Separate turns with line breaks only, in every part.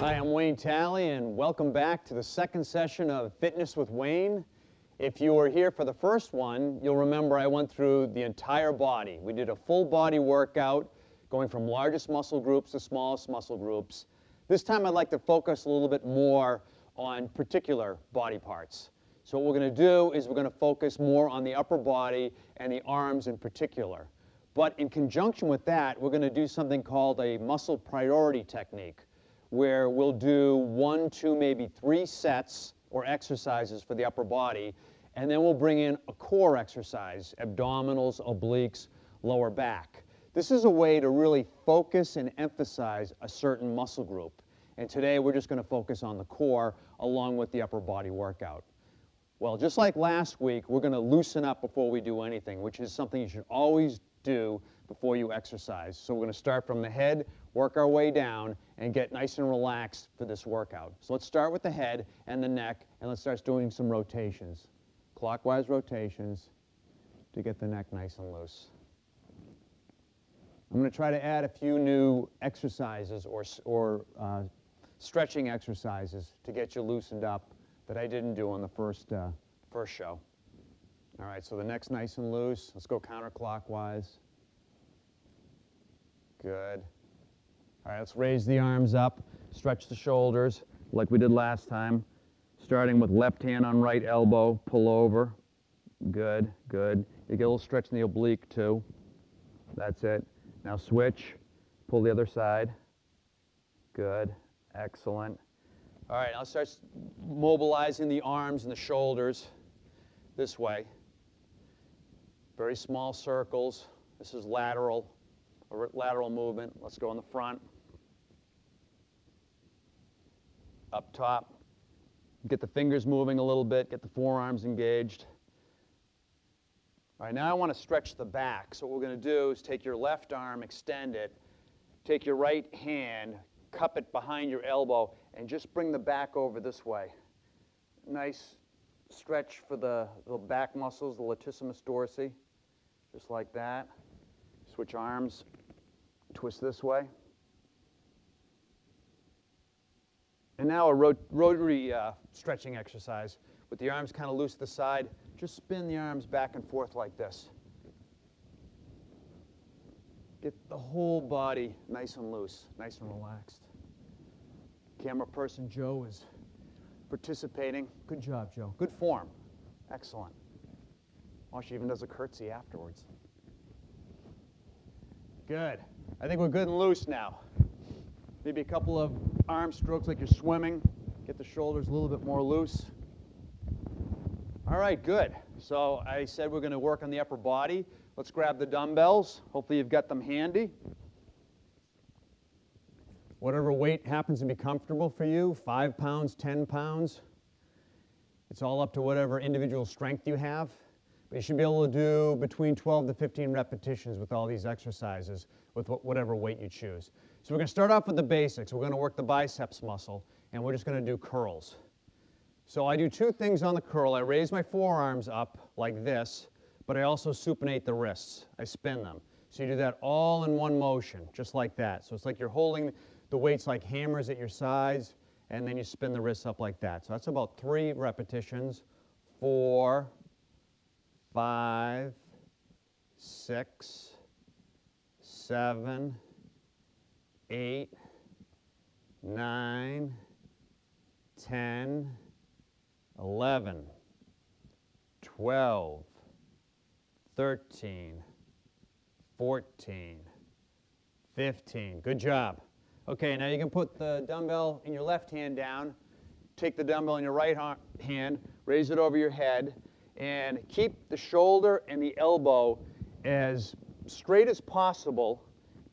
Hi, I'm Wayne Talley, and welcome back to the second session of Fitness with Wayne. If you were here for the first one, you'll remember I went through the entire body. We did a full body workout, going from largest muscle groups to smallest muscle groups. This time I'd like to focus a little bit more on particular body parts. So what we're going to do is we're going to focus more on the upper body and the arms in particular. But in conjunction with that, we're going to do something called a muscle priority technique, where we'll do 1, 2, maybe 3 sets or exercises for the upper body, and then we'll bring in a core exercise, abdominals, obliques, lower back. This is a way to really focus and emphasize a certain muscle group. And today we're just going to focus on the core along with the upper body workout. Well, just like last week, we're going to loosen up before we do anything, which is something you should always do before you exercise. So we're going to start from the head, work our way down, and get nice and relaxed for this workout. So let's start with the head and the neck, and let's start doing some rotations. Clockwise rotations to get the neck nice and loose. I'm going to try to add a few new exercises or stretching exercises to get you loosened up that I didn't do on the first show. All right, so the neck's nice and loose. Let's go counterclockwise. Good. All right, let's raise the arms up, stretch the shoulders like we did last time, starting with left hand on right elbow, pull over. Good, good. You get a little stretch in the oblique too. That's it. Now switch, pull the other side. Good, excellent. All right, now start mobilizing the arms and the shoulders this way. Very small circles. This is lateral movement. Let's go in the front. Up top. Get the fingers moving a little bit. Get the forearms engaged. All right, now I want to stretch the back. So what we're going to do is take your left arm, extend it. Take your right hand, cup it behind your elbow, and just bring the back over this way. Nice stretch for the back muscles, the latissimus dorsi. Just like that. Switch arms, twist this way. And now a rotary stretching exercise. With the arms kind of loose to the side, just spin the arms back and forth like this. Get the whole body nice and loose, nice and relaxed. Camera person Joe is participating. Good job, Joe. Good form. Excellent. Oh, she even does a curtsy afterwards. Good. I think we're good and loose now. Maybe a couple of arm strokes like you're swimming. Get the shoulders a little bit more loose. All right, good. So I said we're going to work on the upper body. Let's grab the dumbbells. Hopefully you've got them handy. Whatever weight happens to be comfortable for you, 5 pounds, 10 pounds. It's all up to whatever individual strength you have. But you should be able to do between 12 to 15 repetitions with all these exercises with whatever weight you choose. So we're going to start off with the basics. We're going to work the biceps muscle, and we're just going to do curls. So I do 2 things on the curl. I raise my forearms up like this, but I also supinate the wrists. I spin them. So you do that all in one motion, just like that. So it's like you're holding the weights like hammers at your sides, and then you spin the wrists up like that. So that's about 3 repetitions. 4, 5, 6, 7, 8, 9, 10, 11, 12, 13, 14, 15. Good job. Okay, now you can put the dumbbell in your left hand down, take the dumbbell in your right hand, raise it over your head, and keep the shoulder and the elbow as straight as possible,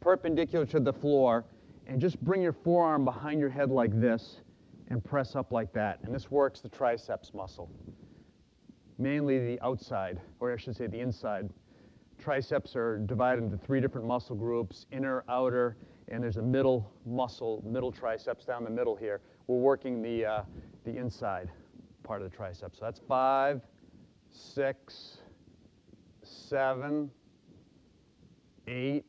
perpendicular to the floor, and just bring your forearm behind your head like this and press up like that. And this works the triceps muscle, mainly the outside, or I should say the inside. Triceps are divided into 3 different muscle groups, inner, outer, and there's a middle muscle, middle triceps down the middle here. We're working the inside part of the triceps. So that's 5, 6, 7, 8,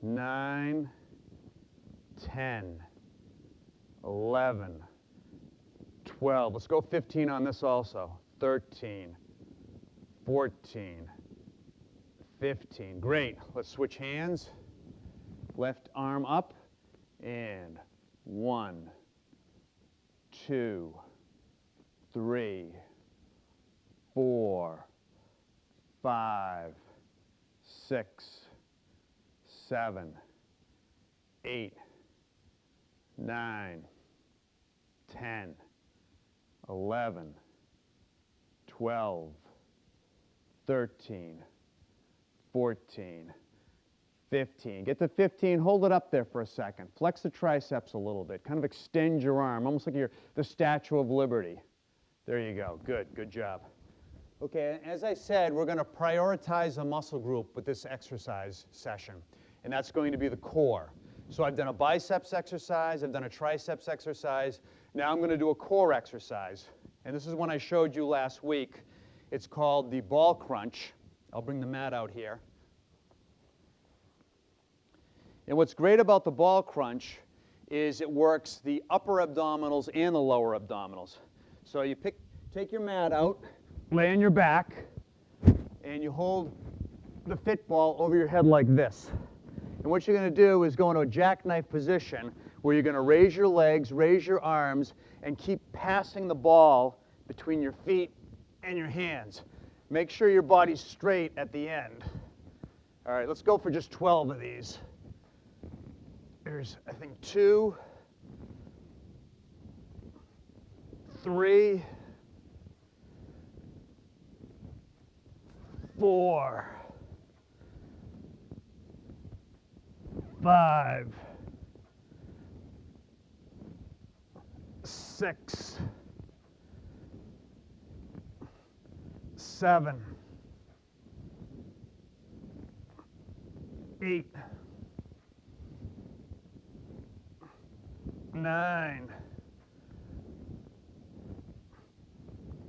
9, 10, 11, 12. Let's go 15 on this also. 13, 14, 15. Great. Let's switch hands. Left arm up. And 1, 2, 3, 4, 5, 6, 7, 8, 9, 10, 11, 12, 13, 14, 15. Get to 15, hold it up there for a second. Flex the triceps a little bit. Kind of extend your arm, almost like you're the Statue of Liberty. There you go. Good, good job. Okay, as I said, we're going to prioritize a muscle group with this exercise session, and that's going to be the core. So I've done a biceps exercise, I've done a triceps exercise. Now I'm going to do a core exercise, and this is one I showed you last week. It's called the ball crunch. I'll bring the mat out here. And what's great about the ball crunch is it works the upper abdominals and the lower abdominals. So you take your mat out, lay on your back, and you hold the fit ball over your head like this. And what you're going to do is go into a jackknife position where you're going to raise your legs, raise your arms, and keep passing the ball between your feet and your hands. Make sure your body's straight at the end. All right, let's go for just 12 of these. There's, I think, 2, 3, 4, 5, 6, 7, 8, 9,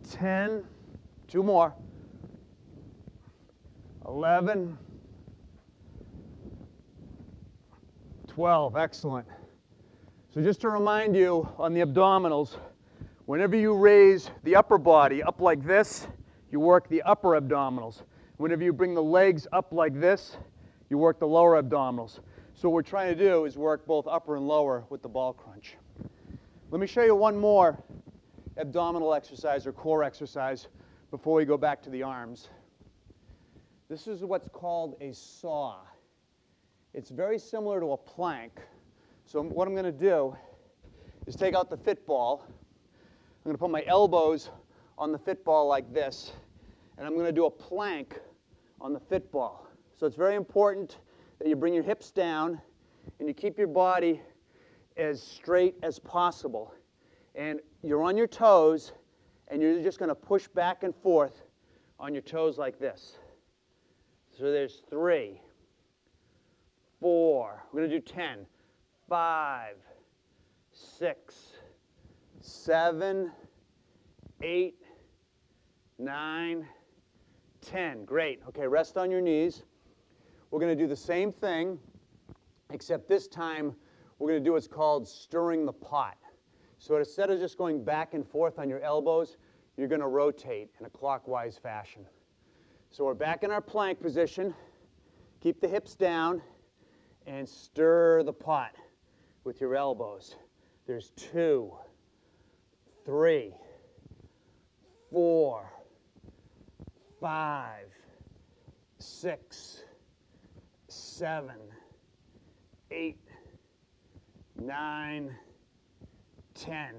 10, 2 more, 11, 12, excellent. So just to remind you on the abdominals, whenever you raise the upper body up like this, you work the upper abdominals. Whenever you bring the legs up like this, you work the lower abdominals. So what we're trying to do is work both upper and lower with the ball crunch. Let me show you one more abdominal exercise or core exercise before we go back to the arms. This is what's called a saw. It's very similar to a plank. So what I'm going to do is take out the fit ball. I'm going to put my elbows on the fit ball like this, and I'm going to do a plank on the fit ball. So it's very important that you bring your hips down and you keep your body as straight as possible. And you're on your toes, and you're just going to push back and forth on your toes like this. So there's 3, 4, we're going to do 10, 5, 6, 7, 8, 9, 10. Great. Okay, rest on your knees. We're going to do the same thing, except this time we're going to do what's called stirring the pot. So instead of just going back and forth on your elbows, you're going to rotate in a clockwise fashion. So we're back in our plank position. Keep the hips down and stir the pot with your elbows. There's 2, 3, 4, 5, 6, 7, 8, 9, 10.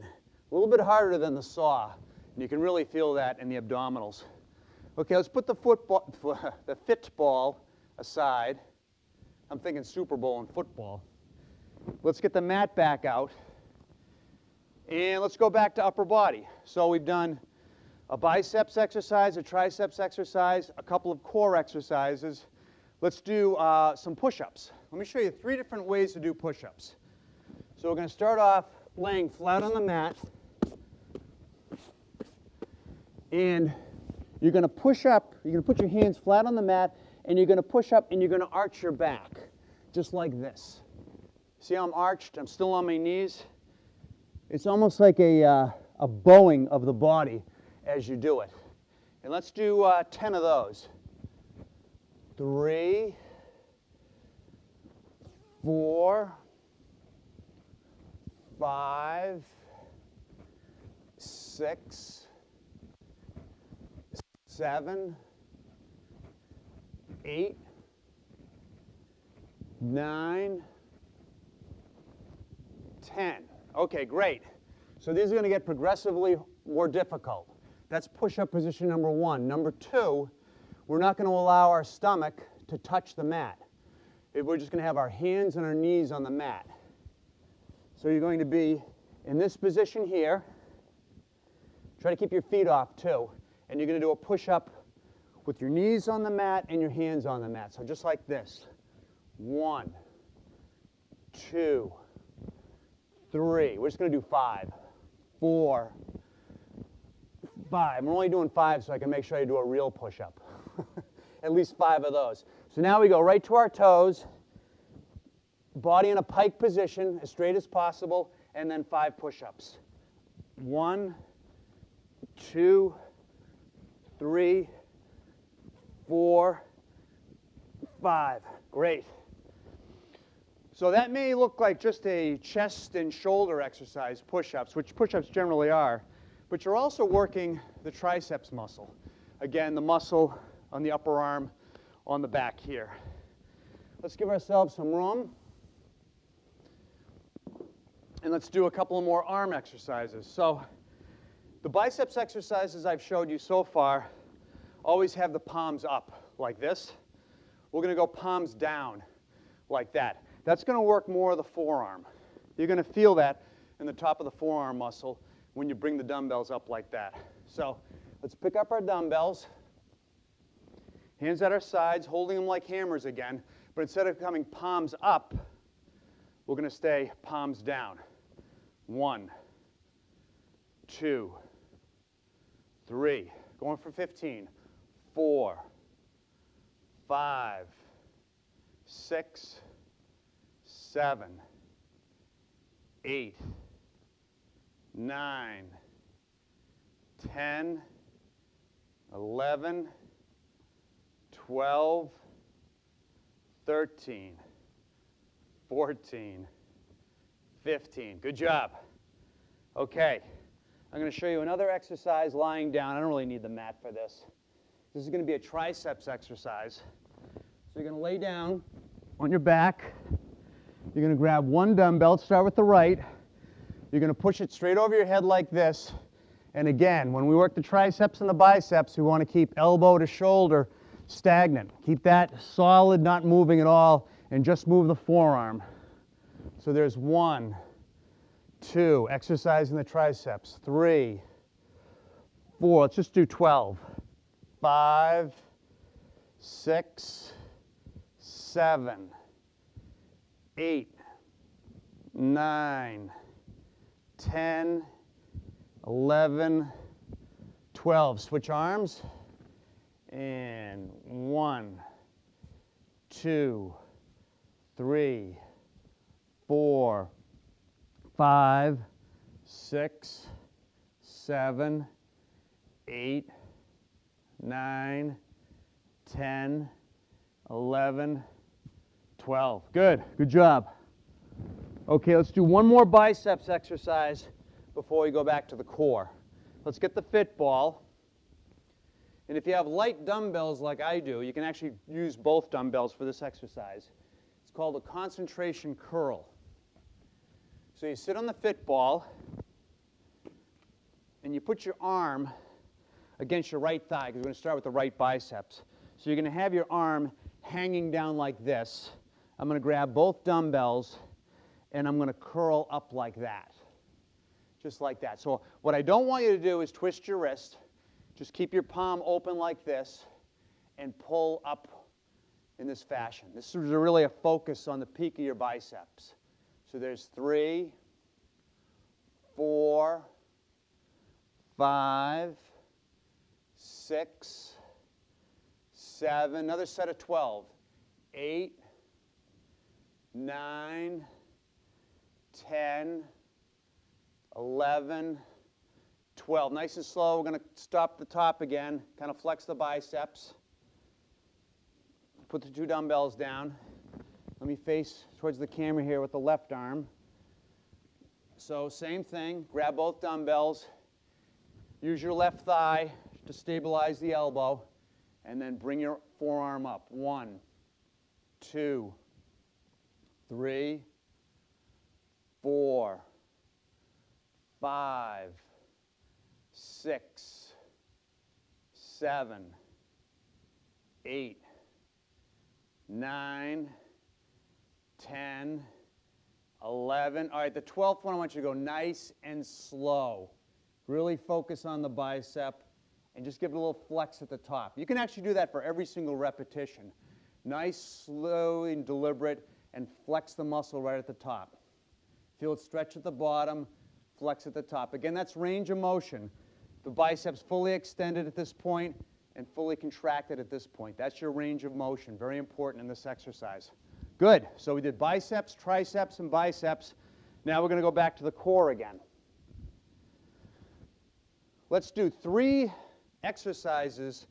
A little bit harder than the saw, and you can really feel that in the abdominals. Okay, let's put the fit ball aside. I'm thinking Super Bowl and football. Let's get the mat back out, and let's go back to upper body. So we've done a biceps exercise, a triceps exercise, a couple of core exercises. Let's do some push-ups. Let me show you 3 different ways to do push-ups. So we're going to start off laying flat on the mat, and you're going to push up. You're going to put your hands flat on the mat, and you're going to push up, and you're going to arch your back, just like this. See how I'm arched? I'm still on my knees. It's almost like a bowing of the body as you do it. And let's do 10 of those. 3, 4, 5, 6, 7, 8, 9, 10. Okay, great. So these are going to get progressively more difficult. That's push-up position number 1. Number 2, we're not going to allow our stomach to touch the mat. We're just going to have our hands and our knees on the mat. So you're going to be in this position here. Try to keep your feet off too. And you're going to do a push-up with your knees on the mat and your hands on the mat. So just like this. 1, 2, 3. We're just going to do 5, 4, 5. We're only doing 5 so I can make sure I do a real push-up. At least 5 of those. So now we go right to our toes, body in a pike position, as straight as possible, and then 5 push-ups. 1, 2, 3, 4, 5. Great. So that may look like just a chest and shoulder exercise, push-ups, which push-ups generally are, but you're also working the triceps muscle. Again, the muscle on the upper arm on the back here. Let's give ourselves some room. And let's do a couple of more arm exercises. So the biceps exercises I've showed you so far always have the palms up like this. We're going to go palms down like that. That's going to work more of the forearm. You're going to feel that in the top of the forearm muscle when you bring the dumbbells up like that. So let's pick up our dumbbells. Hands at our sides, holding them like hammers again. But instead of coming palms up, we're going to stay palms down. 1, 2, 3. Going for 15. 4, 5, 6, 7, 8, 9, 10, 11, 12, 13, 14, 15. Good job. Okay, I'm going to show you another exercise lying down. I don't really need the mat for this. This is going to be a triceps exercise. So you're going to lay down on your back. You're going to grab one dumbbell, start with the right. You're going to push it straight over your head like this. And again, when we work the triceps and the biceps, we want to keep elbow to shoulder stagnant. Keep that solid, not moving at all, and just move the forearm. So there's 1, 2, exercising the triceps. 3, 4, let's just do 12. 5, 6, 7, 8, 9, 10, 11, 12. Switch arms. And 1, 2, 3, 4, 5, 6, 7, 8, 9, 10, 11, 12. Good. Good job. Okay, let's do one more biceps exercise before we go back to the core. Let's get the fit ball. And if you have light dumbbells like I do, you can actually use both dumbbells for this exercise. It's called a concentration curl. So you sit on the fit ball, and you put your arm against your right thigh, because we're going to start with the right biceps. So you're going to have your arm hanging down like this. I'm going to grab both dumbbells, and I'm going to curl up like that, just like that. So what I don't want you to do is twist your wrist. Just keep your palm open like this and pull up in this fashion. This is really a focus on the peak of your biceps. So there's 3, 4, 5, 6, 7, another set of 12, 8, 9, 10, 11, 12. Nice and slow. We're going to stop the top again. Kind of flex the biceps. Put the 2 dumbbells down. Let me face towards the camera here with the left arm. So same thing. Grab both dumbbells. Use your left thigh to stabilize the elbow. And then bring your forearm up. 1, 2, 3, 4, 5, 6, 7, 8, 9, 10, 11. All right, the 12th one, I want you to go nice and slow. Really focus on the bicep and just give it a little flex at the top. You can actually do that for every single repetition. Nice, slow, and deliberate, and flex the muscle right at the top. Feel it stretch at the bottom, flex at the top. Again, that's range of motion. The biceps fully extended at this point and fully contracted at this point. That's your range of motion. Very important in this exercise. Good. So we did biceps, triceps, and biceps. Now we're going to go back to the core again. Let's do 3 exercises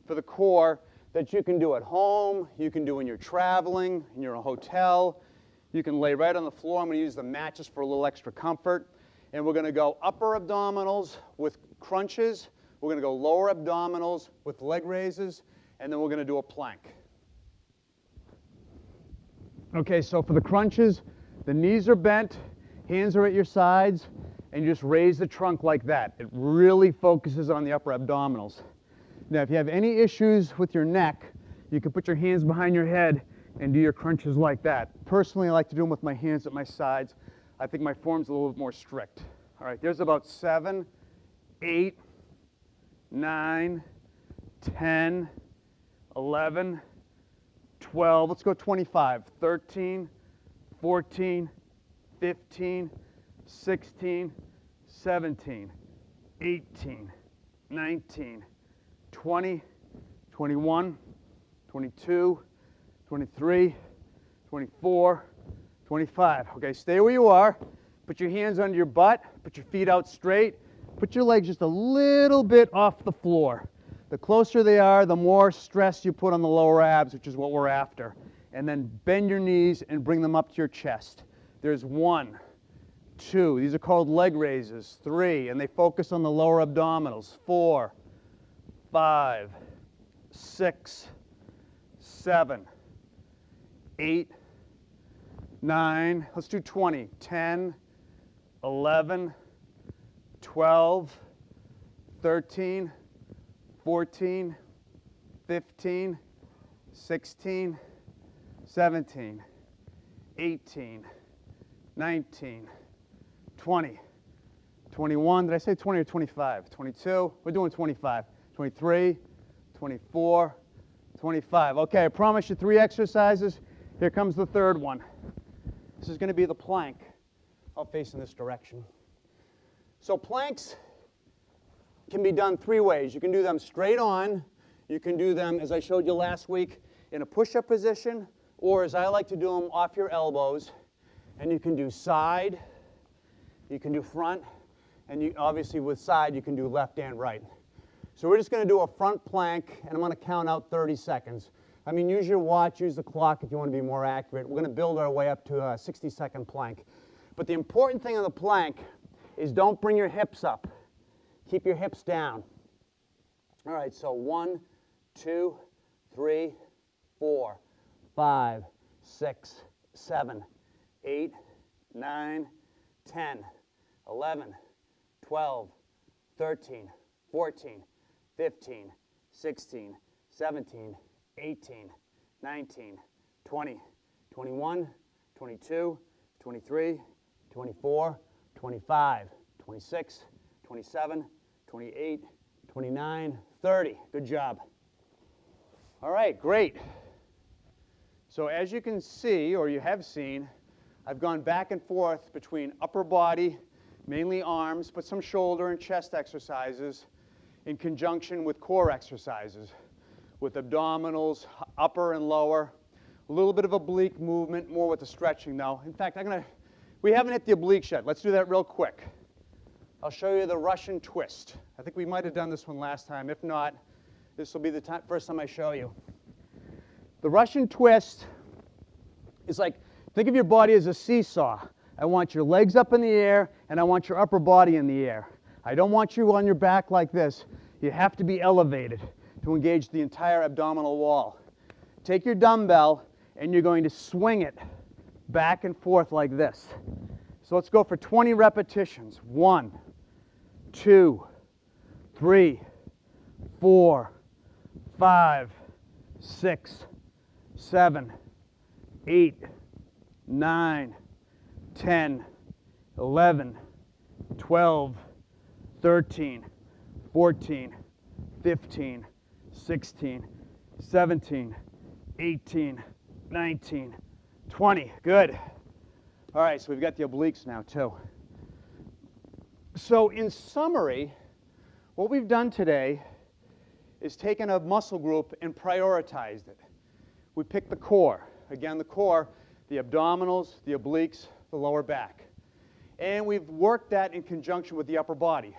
for the core that you can do at home, you can do when you're traveling, in your hotel. You can lay right on the floor. I'm going to use the mat just for a little extra comfort. And we're going to go upper abdominals with crunches. We're going to go lower abdominals with leg raises. And then we're going to do a plank. Okay, so for the crunches, the knees are bent, hands are at your sides, and you just raise the trunk like that. It really focuses on the upper abdominals. Now, if you have any issues with your neck, you can put your hands behind your head and do your crunches like that. Personally, I like to do them with my hands at my sides. I think my form's a little bit more strict. All right, there's about 7, 8, 9, 10, 11, 12. Let's go 25. 13, 14, 15, 16, 17, 18, 19, 20, 21, 22, 23, 24, 25. Okay, stay where you are. Put your hands under your butt. Put your feet out straight. Put your legs just a little bit off the floor. The closer they are, the more stress you put on the lower abs, which is what we're after. And then bend your knees and bring them up to your chest. There's 1, 2. These are called leg raises. 3, and they focus on the lower abdominals. 4, 5, 6, 7, 8, 9. Let's do 20. 10, 11, 12, 13, 14, 15, 16, 17, 18, 19, 20, 21. Did I say 20 or 25? 22. We're doing 25. 23, 24, 25. Okay, I promise you 3 exercises. Here comes the 3rd one. This is going to be the plank. I'll face in this direction. So planks can be done 3 ways. You can do them straight on. You can do them, as I showed you last week, in a push-up position, or as I like to do them, off your elbows. And you can do side, you can do front, and you, obviously with side, you can do left and right. So we're just going to do a front plank, and I'm going to count out 30 seconds. I mean, use your watch, use the clock if you want to be more accurate. We're going to build our way up to a 60-second plank. But the important thing on the plank is don't bring your hips up. Keep your hips down. All right, so 1, 2, 3, 4, 5, 6, 7, 8, 9, 10, 11, 12, 13, 14, 15, 16, 17, 18, 19, 20, 21, 22, 23, 24, 25, 26, 27, 28, 29, 30. Good job. All right, great. So as you can see, or you have seen, I've gone back and forth between upper body, mainly arms, but some shoulder and chest exercises in conjunction with core exercises, with abdominals, upper and lower, a little bit of oblique movement, more with the stretching though. In fact, we haven't hit the obliques yet. Let's do that real quick. I'll show you the Russian twist. I think we might have done this one last time. If not, this will be the first time I show you. The Russian twist is like, think of your body as a seesaw. I want your legs up in the air, and I want your upper body in the air. I don't want you on your back like this. You have to be elevated to engage the entire abdominal wall. Take your dumbbell, and you're going to swing it back and forth like this. So let's go for 20 repetitions. 1, 2, 3, 4, 5, 6, 7, 8, 9, 10, 11, 12, 13, 14, 15, 16, 17, 18, 19, 20. Good. All right, so we've got the obliques now too. So in summary, what we've done today is taken a muscle group and prioritized it. We picked the core. Again, the core, the abdominals, the obliques, the lower back. And we've worked that in conjunction with the upper body.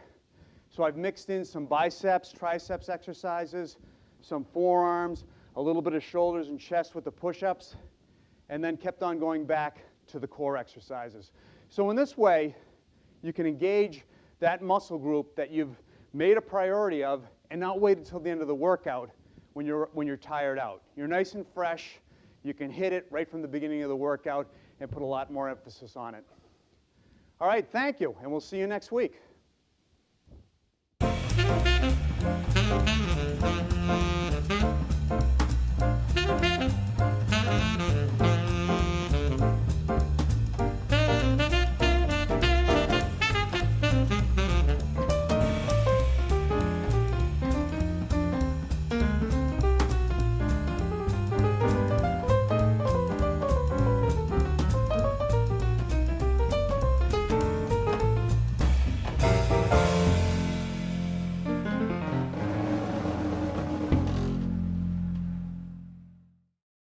So I've mixed in some biceps, triceps exercises, some forearms, a little bit of shoulders and chest with the push-ups, and then kept on going back to the core exercises. So in this way, you can engage that muscle group that you've made a priority of and not wait until the end of the workout when you're tired out. You're nice and fresh. You can hit it right from the beginning of the workout and put a lot more emphasis on it. All right, thank you, and we'll see you next week.